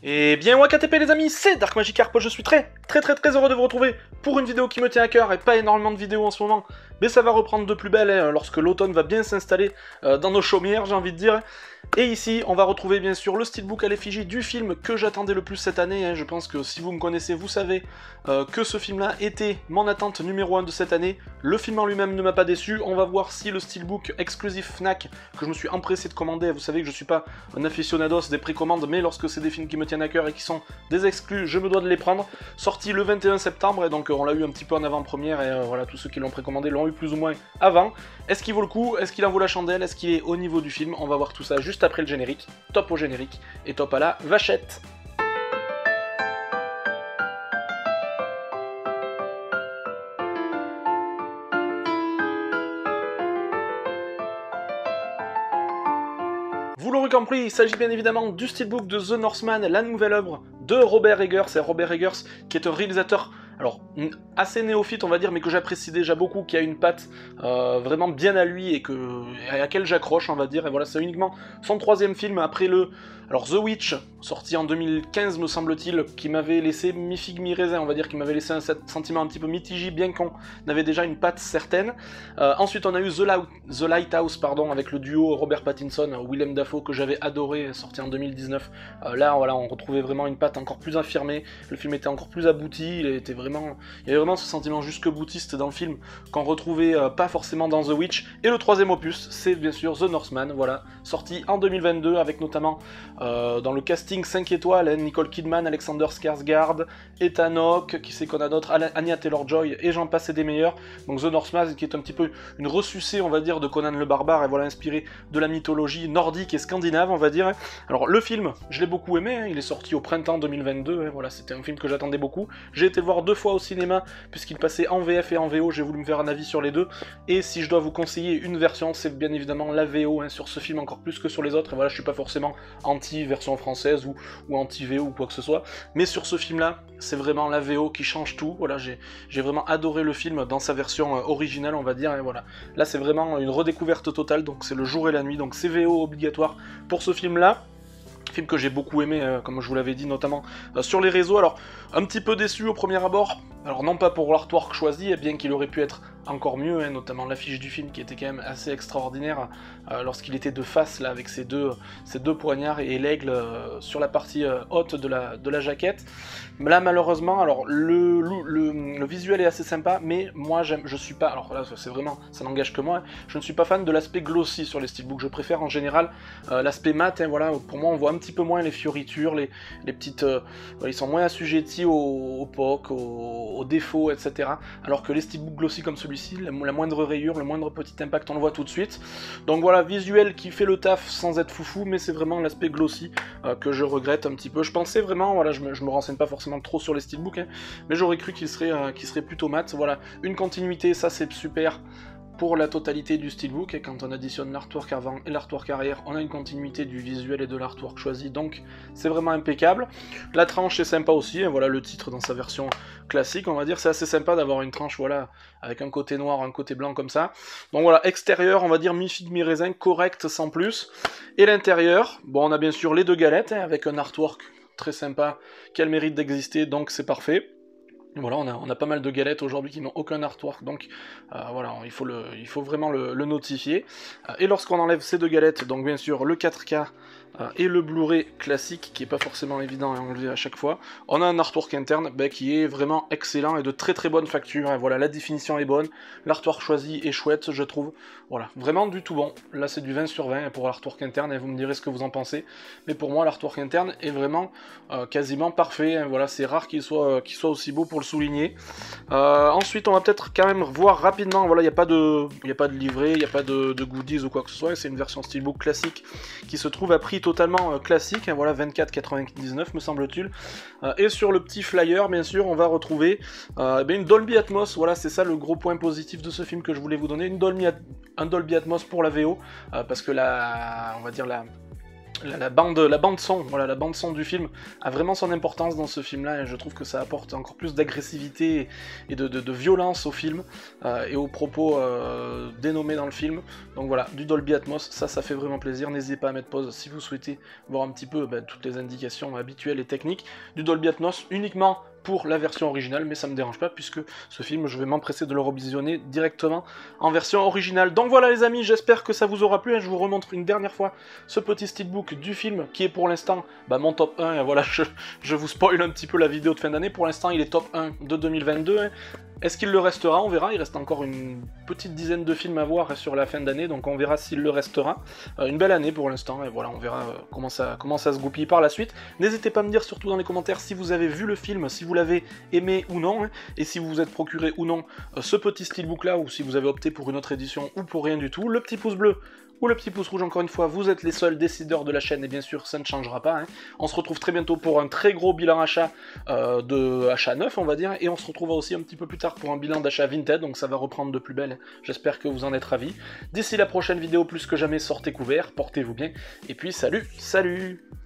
Et bien WakaTP les amis, c'est Dark Magikarp, je suis très heureux de vous retrouver pour une vidéo qui me tient à cœur et pas énormément de vidéos en ce moment, mais ça va reprendre de plus belle hein, lorsque l'automne va bien s'installer dans nos chaumières, j'ai envie de dire. Et ici, on va retrouver bien sûr le steelbook à l'effigie du film que j'attendais le plus cette année. Hein. Je pense que si vous me connaissez, vous savez que ce film-là était mon attente numéro 1 de cette année. Le film en lui-même ne m'a pas déçu. On va voir si le steelbook exclusif Fnac, que je me suis empressé de commander, vous savez que je suis pas un aficionados des précommandes, mais lorsque c'est des films qui me tiennent à cœur et qui sont des exclus, je me dois de les prendre. Sorti le 21 septembre, et donc on l'a eu un petit peu en avant-première, et voilà, tous ceux qui l'ont précommandé l'ont eu plus ou moins avant. Est-ce qu'il vaut le coup? Est-ce qu'il en vaut la chandelle? Est-ce qu'il est au niveau du film? On va voir tout ça juste après le générique. Top au générique, et top à la vachette. Vous l'aurez compris, il s'agit bien évidemment du steelbook de The Northman, la nouvelle œuvre de Robert Eggers. Et Robert Eggers, qui est un réalisateur, alors assez néophyte on va dire, mais que j'apprécie déjà beaucoup, qui a une patte vraiment bien à lui et à laquelle j'accroche on va dire. Et voilà, c'est uniquement son troisième film après alors The Witch, sorti en 2015 me semble-t-il, qui m'avait laissé mi-figue mi-raisin, on va dire, qui m'avait laissé un sentiment un petit peu mitigé, bien qu'on avait déjà une patte certaine. Ensuite on a eu The Lighthouse, pardon, avec le duo Robert Pattinson, Willem Dafoe, que j'avais adoré, sorti en 2019. Là voilà, on retrouvait vraiment une patte encore plus affirmée, le film était encore plus abouti, il y avait vraiment ce sentiment jusque boutiste dans le film, qu'on retrouvait pas forcément dans The Witch. Et le troisième opus, c'est bien sûr The Northman, voilà, sorti en 2022, avec notamment dans le casting 5 étoiles, hein, Nicole Kidman, Alexander Skarsgård, Ethan Hawke, qui c'est qu'on a d'autres, Anya Taylor-Joy, et j'en passe et des meilleurs. Donc The Northman, qui est un petit peu une ressucée, on va dire, de Conan le Barbare, et voilà, inspiré de la mythologie nordique et scandinave, on va dire. Alors le film, je l'ai beaucoup aimé, hein, il est sorti au printemps 2022, hein, voilà, c'était un film que j'attendais beaucoup. J'ai été le voir 2 fois au cinéma, puisqu'il passait en VF et en VO, j'ai voulu me faire un avis sur les deux, et si je dois vous conseiller une version, c'est bien évidemment la VO, hein, sur ce film encore plus que sur les autres, et voilà, je suis pas forcément anti-version française ou anti-VO ou quoi que ce soit, mais sur ce film-là, c'est vraiment la VO qui change tout. Voilà, j'ai vraiment adoré le film dans sa version originale, on va dire, et voilà. Là, c'est vraiment une redécouverte totale, donc c'est le jour et la nuit, donc c'est VO obligatoire pour ce film-là. Film que j'ai beaucoup aimé, comme je vous l'avais dit, notamment sur les réseaux. Alors, un petit peu déçu au premier abord, alors non pas pour l'artwork choisi, bien qu'il aurait pu être encore mieux, hein, notamment l'affiche du film qui était quand même assez extraordinaire lorsqu'il était de face là avec ses deux poignards et l'aigle sur la partie haute de la jaquette. Là malheureusement, alors le visuel est assez sympa, mais moi je suis pas, alors là c'est vraiment, ça n'engage que moi, je ne suis pas fan de l'aspect glossy sur les steelbooks. Je préfère en général l'aspect mat, hein, voilà, pour moi on voit un petit peu moins les fioritures, les petites, ils sont moins assujettis aux pocs, aux défauts, etc. Alors que les steelbooks glossy comme celui-ci, la moindre rayure, le moindre petit impact, on le voit tout de suite. Donc voilà, visuel qui fait le taf sans être foufou, mais c'est vraiment l'aspect glossy que je regrette un petit peu. Je pensais vraiment, voilà, je me renseigne pas forcément trop sur les steelbooks, hein, mais j'aurais cru qu'il serait plutôt mat. Voilà, une continuité, ça c'est super. Pour la totalité du steelbook, et quand on additionne l'artwork avant et l'artwork arrière, on a une continuité du visuel et de l'artwork choisi, donc c'est vraiment impeccable. La tranche est sympa aussi, et voilà le titre dans sa version classique, on va dire, c'est assez sympa d'avoir une tranche, voilà, avec un côté noir, un côté blanc comme ça. Donc voilà, extérieur, on va dire mi-figue mi-raisin, correct sans plus. Et l'intérieur, bon on a bien sûr les 2 galettes, hein, avec un artwork très sympa, qui a le mérite d'exister, donc c'est parfait. Voilà, on a pas mal de galettes aujourd'hui qui n'ont aucun artwork, donc voilà, il faut vraiment le notifier. Et lorsqu'on enlève ces 2 galettes, donc bien sûr le 4K et le Blu-ray classique, qui est pas forcément évident à enlever à chaque fois, on a un artwork interne qui est vraiment excellent et de très bonne facture. Et voilà, la définition est bonne, l'artwork choisi est chouette, je trouve. Voilà, vraiment du tout bon. Là c'est du 20 sur 20 pour l'artwork interne, et vous me direz ce que vous en pensez. Mais pour moi, l'artwork interne est vraiment quasiment parfait. Hein. Voilà, c'est rare qu'il soit aussi beau pour le souligner. Ensuite, on va peut-être quand même voir rapidement, voilà, il n'y a pas de livret, il n'y a pas de goodies ou quoi que ce soit, c'est une version steelbook classique qui se trouve à prix totalement classique, hein, voilà, 24,99 me semble-t-il. Et sur le petit flyer, bien sûr, on va retrouver une Dolby Atmos, voilà, c'est ça le gros point positif de ce film que je voulais vous donner, un Dolby Atmos pour la VO, parce que on va dire la bande son, voilà, la bande son du film a vraiment son importance dans ce film-là, et je trouve que ça apporte encore plus d'agressivité et de violence au film, et aux propos dénommés dans le film. Donc voilà, du Dolby Atmos, ça fait vraiment plaisir. N'hésitez pas à mettre pause si vous souhaitez voir un petit peu toutes les indications habituelles et techniques. Du Dolby Atmos uniquement pour la version originale, mais ça me dérange pas puisque ce film, je vais m'empresser de le revisionner directement en version originale. Donc voilà les amis, j'espère que ça vous aura plu, je vous remontre une dernière fois ce petit steelbook du film qui est pour l'instant mon top 1, et voilà, je vous spoil un petit peu la vidéo de fin d'année. Pour l'instant il est top 1 de 2022, hein. Est-ce qu'il le restera? On verra, il reste encore une petite dizaine de films à voir sur la fin d'année, donc on verra s'il le restera. Une belle année pour l'instant, et voilà, on verra comment ça se goupille par la suite. N'hésitez pas à me dire surtout dans les commentaires si vous avez vu le film, si vous l'avez aimé ou non, hein, et si vous vous êtes procuré ou non ce petit steelbook là, ou si vous avez opté pour une autre édition ou pour rien du tout. Le petit pouce bleu ou le petit pouce rouge, encore une fois, vous êtes les seuls décideurs de la chaîne, et bien sûr, ça ne changera pas. Hein. On se retrouve très bientôt pour un très gros bilan achat de achat neuf, on va dire, et on se retrouvera aussi un petit peu plus tard pour un bilan d'achat vintage, donc ça va reprendre de plus belle. J'espère que vous en êtes ravis. D'ici la prochaine vidéo, plus que jamais, sortez couverts, portez-vous bien, et puis salut, salut!